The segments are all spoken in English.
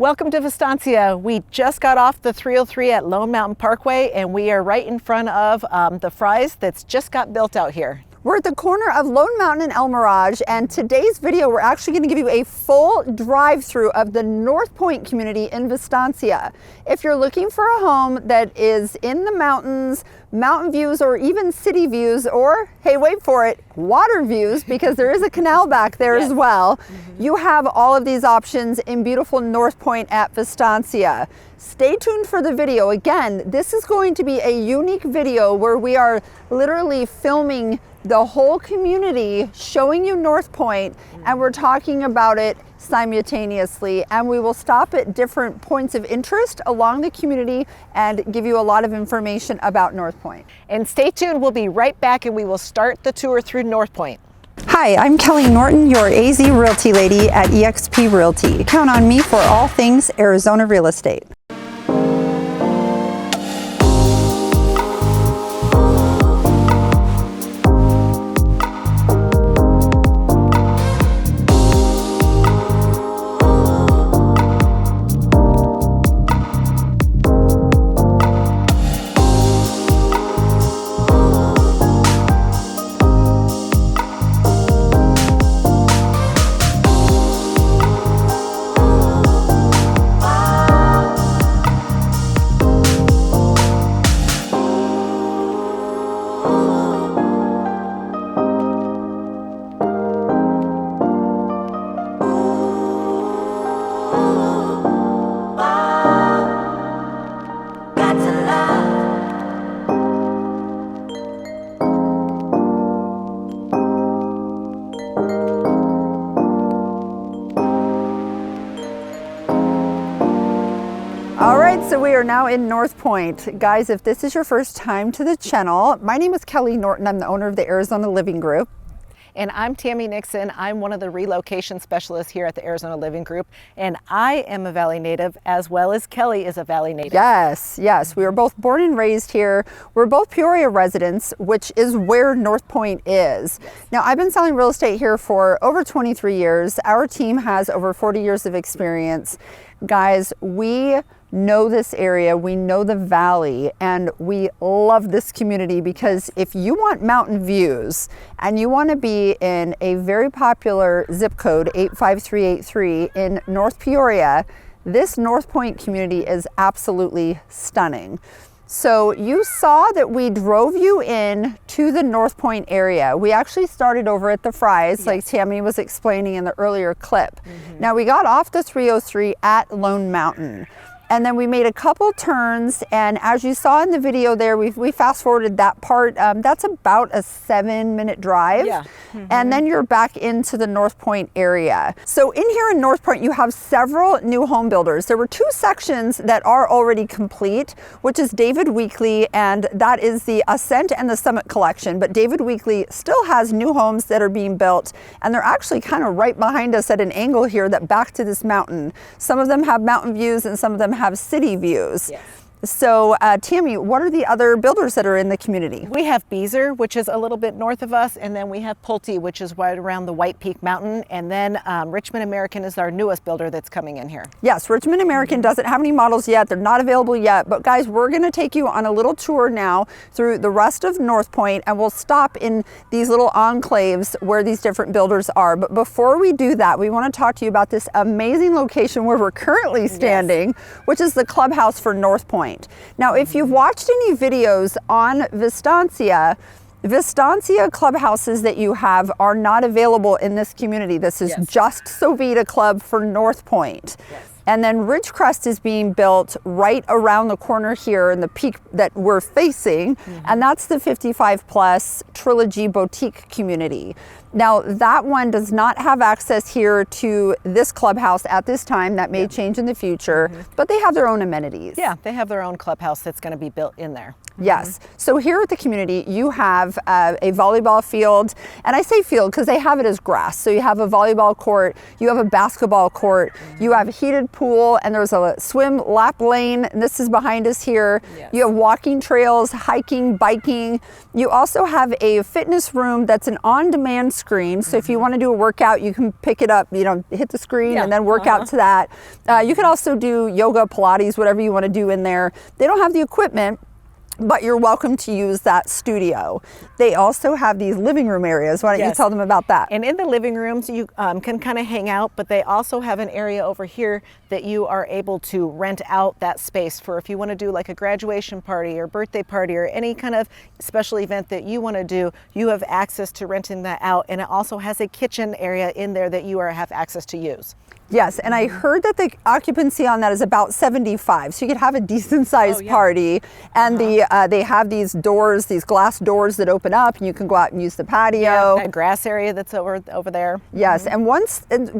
Welcome to Vistancia. We just got off the 303 at Lone Mountain Parkway and we are right in front of the Fry's that's just got built out here. We're at the corner of Lone Mountain and El Mirage, and today's video we're actually going to give you a full drive-through of the Northpointe community in Vistancia. If you're looking for a home that is in the mountains, mountain views, or even city views, or hey, wait for it, water views, because there is a canal back there as well, you have all of these options in beautiful Northpointe at Vistancia. Stay tuned for the video. Again, this is going to be a unique video where we are literally filming the whole community, showing you Northpointe, and we're talking about it simultaneously, and we will stop at different points of interest along the community and give you a lot of information about Northpointe. And stay tuned, we'll be right back and we will start the tour through Northpointe. Hi, I'm Kelly Norton, your AZ Realty lady at eXp Realty. Count on me for all things Arizona real estate. So we are now in Northpointe. Guys, if this is your first time to the channel, my name is Kelly Norton. I'm the owner of the Arizona Living Group. And I'm Tammy Nixon. I'm one of the relocation specialists here at the Arizona Living Group. And I am a Valley native as well as Kelly is a Valley native. Yes, yes. We were both born and raised here. We're both Peoria residents, which is where Northpointe is. Yes. Now, I've been selling real estate here for over 23 years. Our team has over 40 years of experience. Guys, we know this area, we know the valley, and we love this community because if you want mountain views and you want to be in a very popular zip code 85383 in North Peoria, this Northpointe community is absolutely stunning. So you saw that we drove you in to the Northpointe area. We actually started over at the Fry's, like Tammy was explaining in the earlier clip. Now we got off the 303 at Lone Mountain. And then we made a couple turns, and as you saw in the video there, we fast forwarded that part. That's about a 7-minute drive. Yeah. And then you're back into the Northpointe area. So in here in Northpointe, you have several new home builders. There were 2 sections that are already complete, which is David Weekley, and that is the Ascent and the Summit collection. But David Weekley still has new homes that are being built, and they're actually kind of right behind us at an angle here that back to this mountain. Some of them have mountain views and some of them have city views. Yes. So Tammy, what are the other builders that are in the community? We have Beazer, which is a little bit north of us, and then we have Pulte, which is right around the White Peak Mountain, and then Richmond American is our newest builder that's coming in here. Yes, Richmond American doesn't have any models yet. They're not available yet, but guys, we're going to take you on a little tour now through the rest of Northpointe, and we'll stop in these little enclaves where these different builders are. But before we do that, we want to talk to you about this amazing location where we're currently standing, which is the Clubhouse for Northpointe. Now, if you've watched any videos on Vistancia clubhouses that you have are not available in this community. This is just Sovita Club for Northpointe. And then Ridgecrest is being built right around the corner here in the peak that we're facing, and that's the 55 plus Trilogy Boutique community. Now that one does not have access here to this clubhouse at this time. That may change in the future, but they have their own amenities. Yeah, they have their own clubhouse that's going to be built in there. Yes. So here at the community, you have a volleyball field, and I say field because they have it as grass. So you have a volleyball court, you have a basketball court, you have a heated pool, and there's a swim lap lane, and this is behind us here. Yes. You have walking trails, hiking, biking. You also have a fitness room that's an on-demand screen. So if you want to do a workout, you can pick it up, you know, hit the screen and then work out to that. You can also do yoga, Pilates, whatever you want to do in there. They don't have the equipment, but you're welcome to use that studio. They also have these living room areas. Why don't you tell them about that? And in the living rooms, you can kind of hang out, but they also have an area over here that you are able to rent out that space for if you want to do like a graduation party or birthday party or any kind of special event that you want to do, you have access to renting that out. And it also has a kitchen area in there that you have access to use. Yes, and I heard that the occupancy on that is about 75, so you could have a decent sized party. And they have these doors, these glass doors that open up, and you can go out and use the patio. Yeah, that grass area that's over there. Yes, and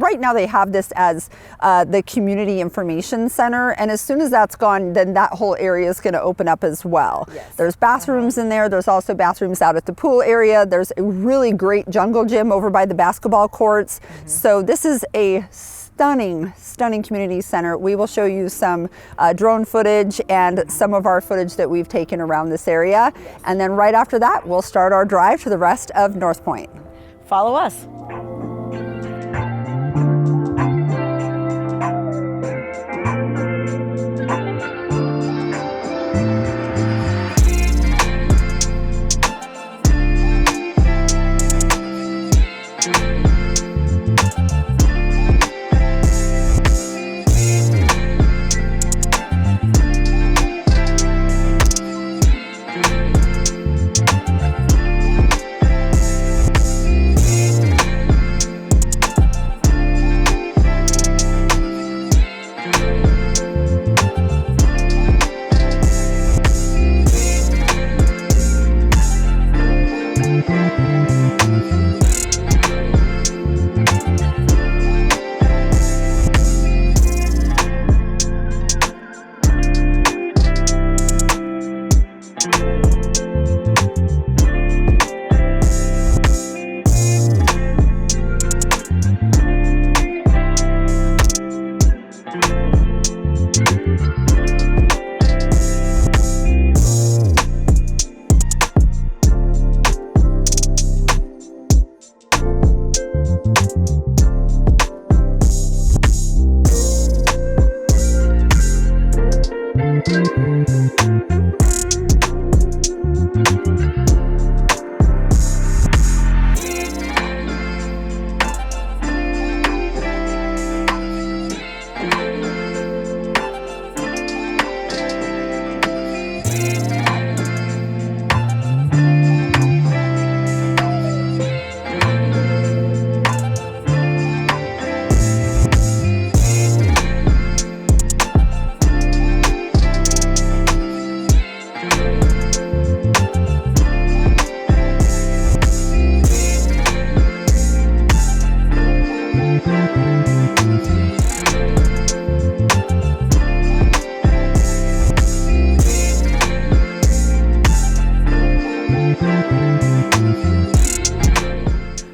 right now they have this as the Community Information Center, and as soon as that's gone, then that whole area is going to open up as well. Yes. There's bathrooms in there. There's also bathrooms out at the pool area. There's a really great jungle gym over by the basketball courts. So this is a stunning community center. We will show you some drone footage and some of our footage that we've taken around this area. And then right after that, we'll start our drive to the rest of North Point. Follow us.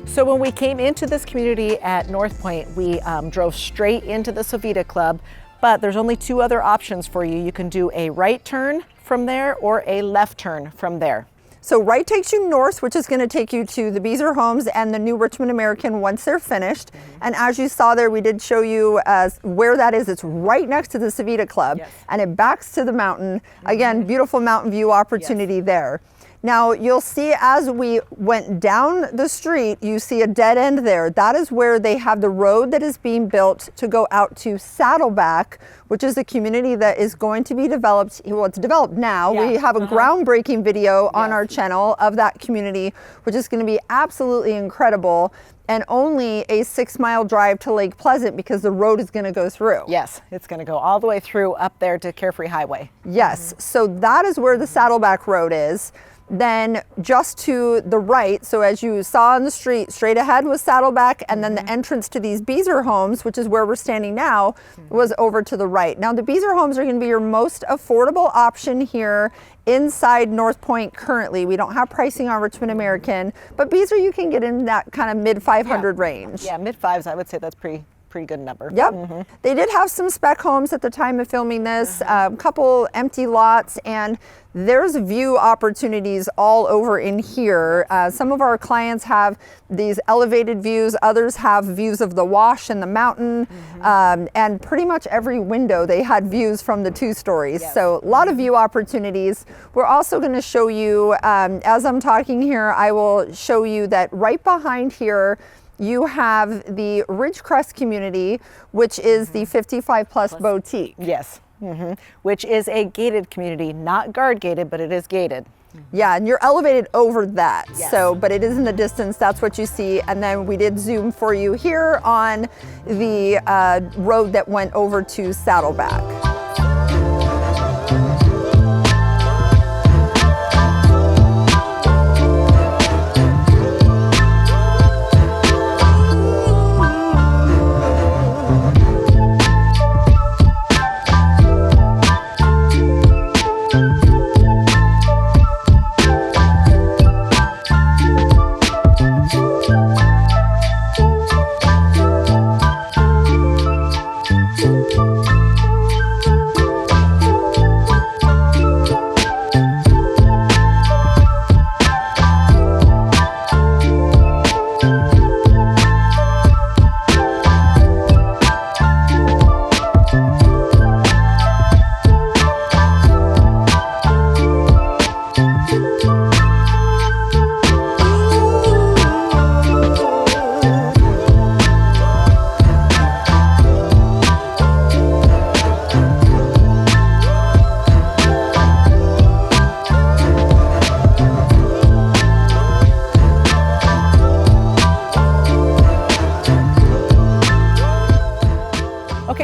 So when we came into this community at North Point, we drove straight into the Savita Club, but there's only two other options for you. You can do a right turn from there or a left turn from there. So right takes you north, which is going to take you to the Beazer homes and the new Richmond American once they're finished. And as you saw there, we did show you where that is. It's right next to the Savita Club, and it backs to the mountain. Again, beautiful mountain view opportunity there. Now you'll see as we went down the street, you see a dead end there. That is where they have the road that is being built to go out to Saddleback, which is a community that is going to be developed. Well, it's developed now. We have a groundbreaking video on our channel of that community, which is going to be absolutely incredible, and only a 6-mile drive to Lake Pleasant because the road is going to go through. Yes, it's going to go all the way through up there to Carefree Highway. Yes, so that is where the Saddleback Road is. Then just to the right, so as you saw on the street, straight ahead was Saddleback, and then the entrance to these Beazer homes, which is where we're standing now, was over to the right. Now the Beazer homes are going to be your most affordable option here inside North Point currently. We don't have pricing on Richmond American, but Beazer you can get in that kind of mid 500 range. Yeah, mid fives, I would say that's pretty pretty good number. Yep. They did have some spec homes at the time of filming this, a couple empty lots, and there's view opportunities all over in here. Some of our clients have these elevated views, others have views of the wash and the mountain, and pretty much every window they had views from the 2 stories. Yes. So a lot of view opportunities. We're also going to show you, as I'm talking here, I will show you that right behind here, you have the Ridgecrest community, which is the 55 plus boutique. Yes. Which is a gated community, not guard gated, but it is gated. Yeah, and you're elevated over that. Yes. So, but it is in the distance, that's what you see. And then we did zoom for you here on the road that went over to Saddleback.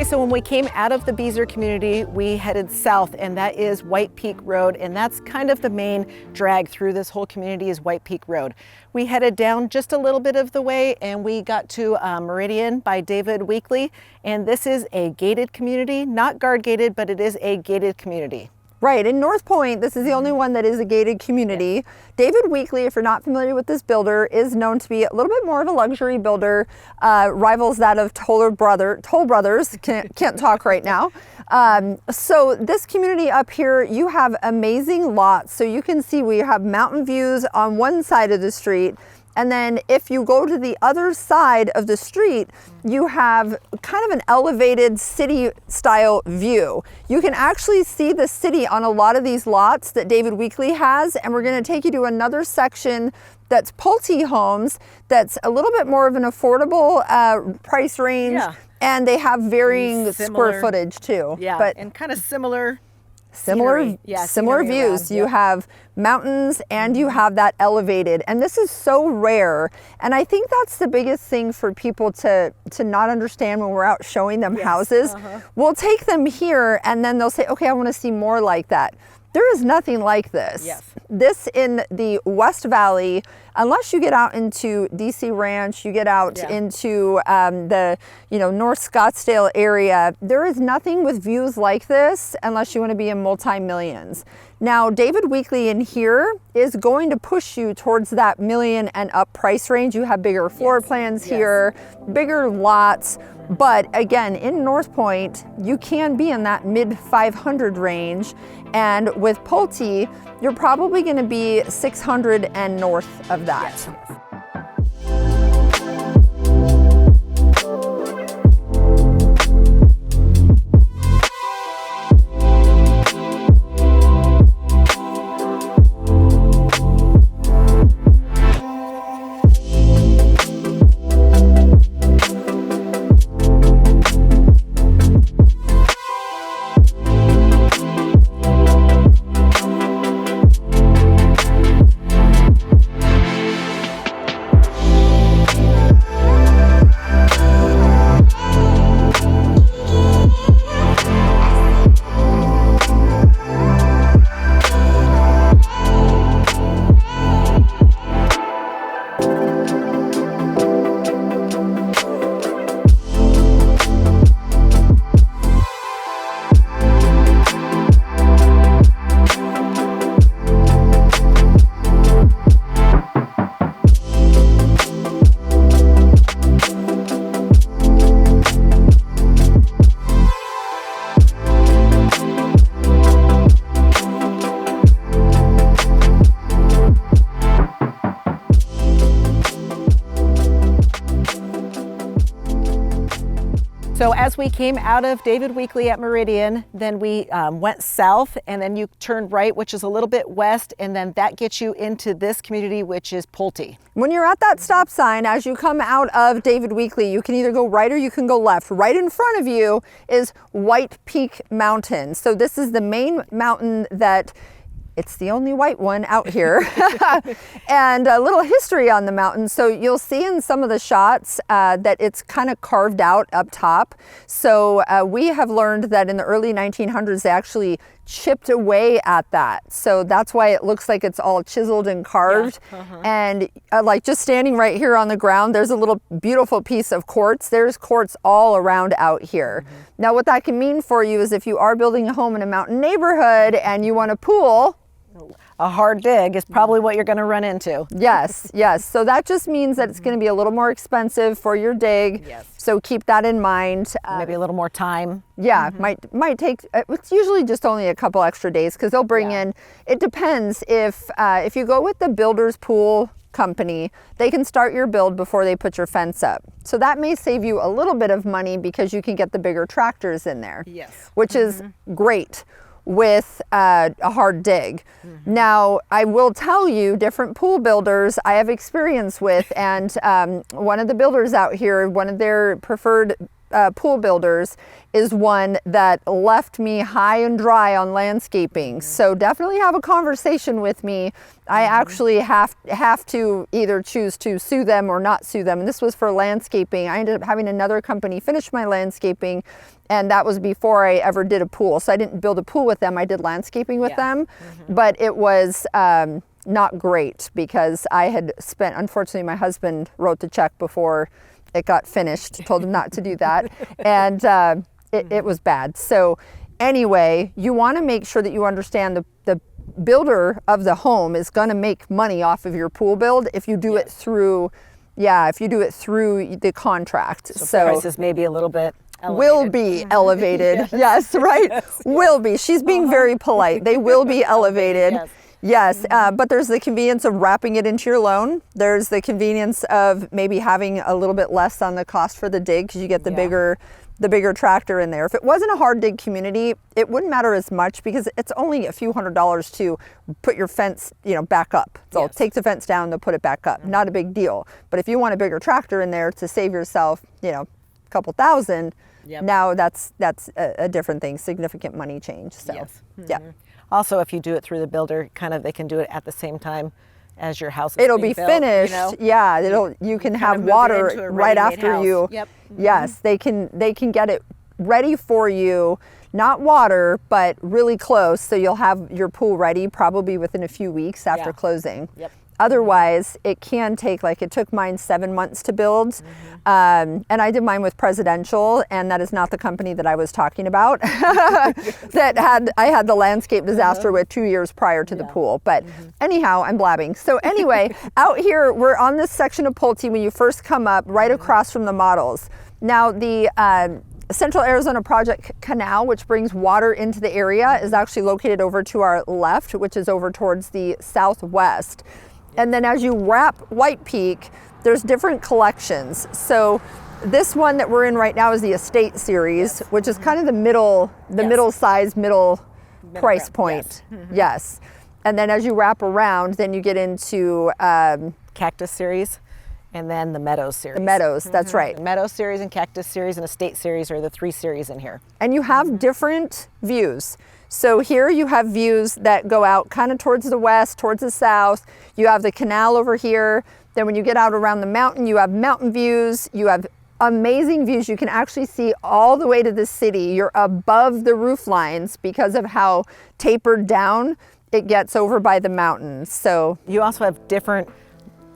So when we came out of the Beazer community, we headed south, and that is White Peak Road, and that's kind of the main drag through this whole community is White Peak Road. We headed down just a little bit of the way, and we got to Meridian by David Weekley, and this is a gated community, not guard gated, but it is a gated community. Right, in Northpointe, this is the only one that is a gated community. Yes. David Weekley, if you're not familiar with this builder, is known to be a little bit more of a luxury builder, rivals that of Toll Brothers, can't talk right now. So this community up here, you have amazing lots. So you can see we have mountain views on one side of the street, and then if you go to the other side of the street, you have kind of an elevated city style view. You can actually see the city on a lot of these lots that David Weekley has, and we're gonna take you to another section that's Pulte homes, that's a little bit more of an affordable price range, and they have varying square footage too. Yeah, but and kind of similar similar views. You have mountains and you have that elevated, and this is so rare. And I think that's the biggest thing for people to not understand when we're out showing them houses. We'll take them here and then they'll say, okay, I want to see more like that. There is nothing like this. This in the West Valley, unless you get out into DC Ranch, you get out into the North Scottsdale area, there is nothing with views like this unless you want to be in multi-millions. Now, David Weekley in here is going to push you towards that million and up price range. You have bigger floor plans here, bigger lots. But again, in Northpointe, you can be in that mid 500 range. And with Pulte, you're probably going to be 600 and north of that. So as we came out of David Weekley at Meridian, then we went south, and then you turn right, which is a little bit west, and then that gets you into this community, which is Pulte. When you're at that stop sign, as you come out of David Weekley, you can either go right or you can go left. Right in front of you is White Peak Mountain. So this is the main mountain that it's the only white one out here. And a little history on the mountain. So you'll see in some of the shots that it's kind of carved out up top. So we have learned that in the early 1900s, they actually chipped away at that. So that's why it looks like it's all chiseled and carved. Yeah. And like just standing right here on the ground, there's a little beautiful piece of quartz. There's quartz all around out here. Now what that can mean for you is if you are building a home in a mountain neighborhood and you want a pool, a hard dig is probably what you're going to run into. Yes, yes. So that just means that it's going to be a little more expensive for your dig. Yes. So keep that in mind. Maybe a little more time. Yeah, might take. It's usually just only a couple extra days because they'll bring in. It depends if you go with the builder's pool company, they can start your build before they put your fence up. So that may save you a little bit of money because you can get the bigger tractors in there. Yes. Which is great with a hard dig. Now, I will tell you, different pool builders I have experience with, and one of the builders out here, one of their preferred pool builders is one that left me high and dry on landscaping. So definitely have a conversation with me. I actually have to either choose to sue them or not sue them. And this was for landscaping. I ended up having another company finish my landscaping, and that was before I ever did a pool. So I didn't build a pool with them. I did landscaping with them, but it was not great because I had spent, unfortunately, my husband wrote the check before it got finished, told him not to do that. And it was bad. So anyway, you want to make sure that you understand the builder of the home is going to make money off of your pool build if you do it through, if you do it through the contract. So prices may be a little bit elevated. Will be elevated. Yes, right. Yes. Will be. She's being very polite. They will be elevated. Yes, but there's the convenience of wrapping it into your loan. There's the convenience of maybe having a little bit less on the cost for the dig because you get the bigger tractor in there. If it wasn't a hard dig community, it wouldn't matter as much because it's only a few $100s to put your fence, back up. So take the fence down, they'll put it back up. Not a big deal. But if you want a bigger tractor in there to save yourself, a couple thousand, now that's a different thing, significant money change. So, Also, if you do it through the builder, they can do it at the same time as your house is it'll being be built, finished. Yeah, you can have water right after house. you. Yes, they can get it ready for you. Not water, but really close. So you'll have your pool ready probably within a few weeks after closing. Otherwise, it can take, it took mine 7 months to build. And I did mine with Presidential, and that is not the company that I was talking about. I had the landscape disaster with 2 years prior to the pool. But anyhow, I'm blabbing. So anyway, out here, we're on this section of Pulte when you first come up, right across from the models. Now, the Central Arizona Project Canal, which brings water into the area, is actually located over to our left, which is over towards the southwest. And then as you wrap White Peak, there's different collections. So this one that we're in right now is the Estate Series, which is kind of the middle size, middle price point. Yes. And then as you wrap around, then you get into Cactus Series, and then the Meadows Series. The Meadows, that's right. The Meadows Series and Cactus Series and Estate Series are the 3 series in here. And you have different views. So here you have views that go out kind of towards the west, towards the south. You have the canal over here. Then when you get out around the mountain, you have mountain views. You have amazing views. You can actually see all the way to the city. You're above the roof lines because of how tapered down it gets over by the mountains. So you also have different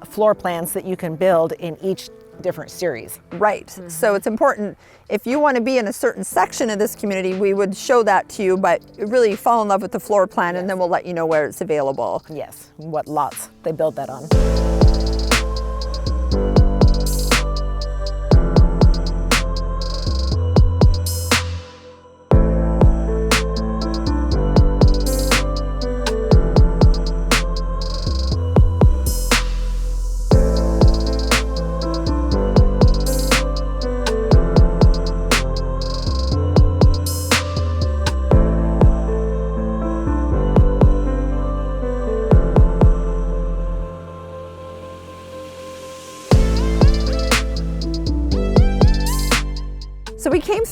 floor plans that you can build in each different series. Right. So it's important. If you want to be in a certain section of this community, we would show that to you, but really fall in love with the floor plan and then we'll let you know where it's available. Yes, what lots they build that on.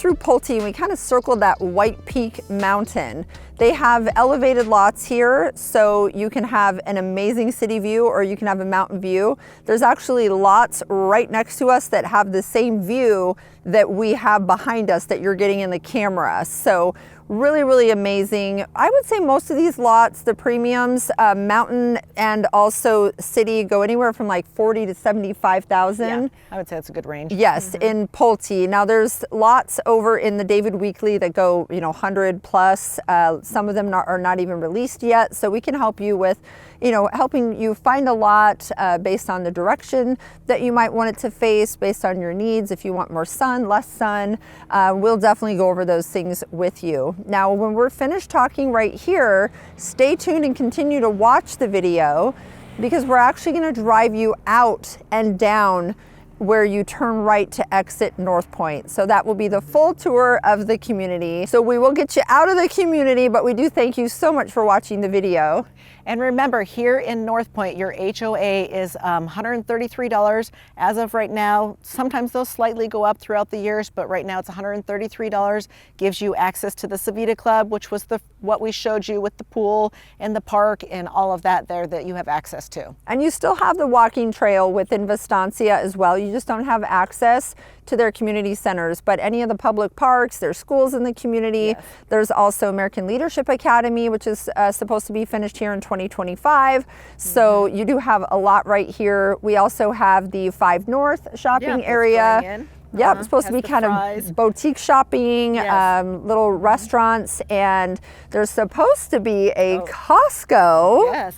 through Pulte and we kind of circled that White Peak Mountain. They have elevated lots here, so you can have an amazing city view or you can have a mountain view. There's actually lots right next to us that have the same view that we have behind us that you're getting in the camera. So really, really amazing. I would say most of these lots, the premiums, mountain and also city, go anywhere from like 40 to 75,000. Yeah, I would say that's a good range. Yes, in Pulte. Now there's lots over in the David Weekley that go, 100 plus. Some of them are not even released yet. So we can help you with, helping you find a lot based on the direction that you might want it to face, based on your needs. If you want more sun, less sun, we'll definitely go over those things with you. Now, when we're finished talking right here, stay tuned and continue to watch the video because we're actually going to drive you out and down where you turn right to exit Northpointe. So that will be the full tour of the community. So we will get you out of the community, but we do thank you so much for watching the video. And remember, here in Northpointe, your HOA is $133 as of right now. Sometimes they'll slightly go up throughout the years, but right now it's $133. Gives you access to the Savita Club, which was what we showed you with the pool and the park and all of that there that you have access to. And you still have the walking trail within Vistancia as well. You just don't have access to their community centers, but any of the public parks, there's schools in the community. Yes. There's also American Leadership Academy, which is supposed to be finished here in 2025. So you do have a lot right here. We also have the 5 North shopping area. Yep, it's supposed to be kind of boutique shopping, yes. Little restaurants, and there's supposed to be a Costco. Yes.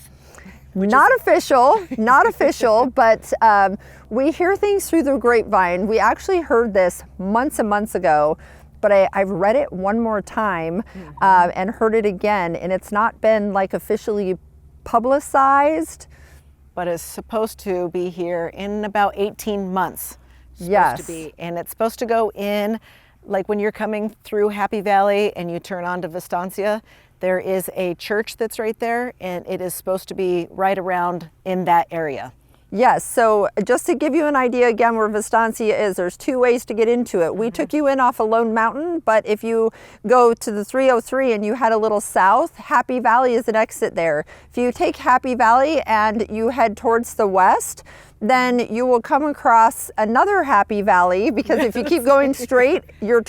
Not official, but we hear things through the grapevine. We actually heard this months and months ago, but I've read it one more time and heard it again, and it's not been like officially publicized. But it's supposed to be here in about 18 months. Yes. To be, and it's supposed to go in, like when you're coming through Happy Valley and you turn onto Vistancia, there is a church that's right there, and it is supposed to be right around in that area. Yes, so just to give you an idea again where Vistancia is, there's 2 ways to get into it. We took you in off of Lone Mountain, but if you go to the 303 and you head a little south, Happy Valley is an exit there. If you take Happy Valley and you head towards the west, then you will come across another Happy Valley, because if you keep going straight, you're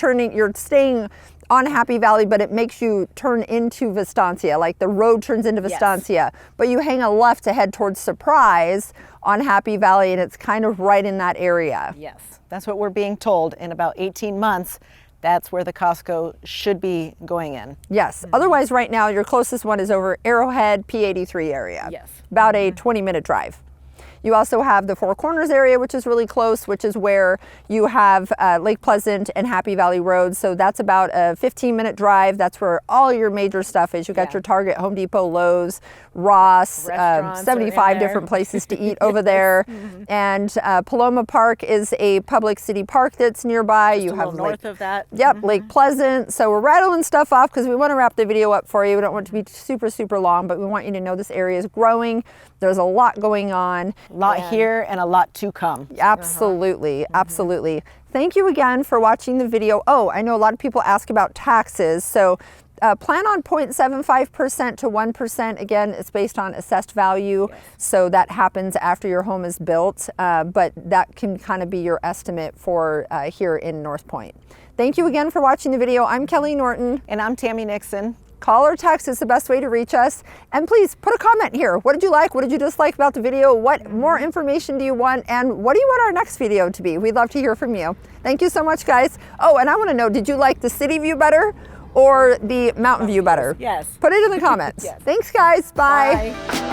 staying on Happy Valley, but it makes you turn into Vistancia, like the road turns into Vistancia. Yes. But you hang a left to head towards Surprise on Happy Valley, and it's kind of right in that area. Yes, that's what we're being told. In about 18 months, that's where the Costco should be going in. Yes, otherwise right now your closest one is over Arrowhead, P83 area. Yes. About a 20-minute drive. You also have the Four Corners area, which is really close, which is where you have Lake Pleasant and Happy Valley Road. So that's about a 15-minute drive. That's where all your major stuff is. You got your Target, Home Depot, Lowe's, Ross, 75 different places to eat over there. And Paloma Park is a public city park that's nearby. Just you have north of that. Yep, Lake Pleasant. So we're rattling stuff off because we want to wrap the video up for you. We don't want it to be super, super long, but we want you to know this area is growing. There's a lot going on. A lot here and a lot to come. Absolutely, absolutely. Thank you again for watching the video. Oh, I know a lot of people ask about taxes. So plan on 0.75% to 1%. Again, it's based on assessed value. Yes. So that happens after your home is built, but that can kind of be your estimate for here in Northpointe. Thank you again for watching the video. I'm Kelly Norton. And I'm Tammy Nixon. Call or text is the best way to reach us. And please put a comment here. What did you like? What did you dislike about the video? What more information do you want? And what do you want our next video to be? We'd love to hear from you. Thank you so much, guys. Oh, and I want to know, did you like the city view better or the mountain view better? Yes. Put it in the comments. Yes. Thanks, guys. Bye. Bye.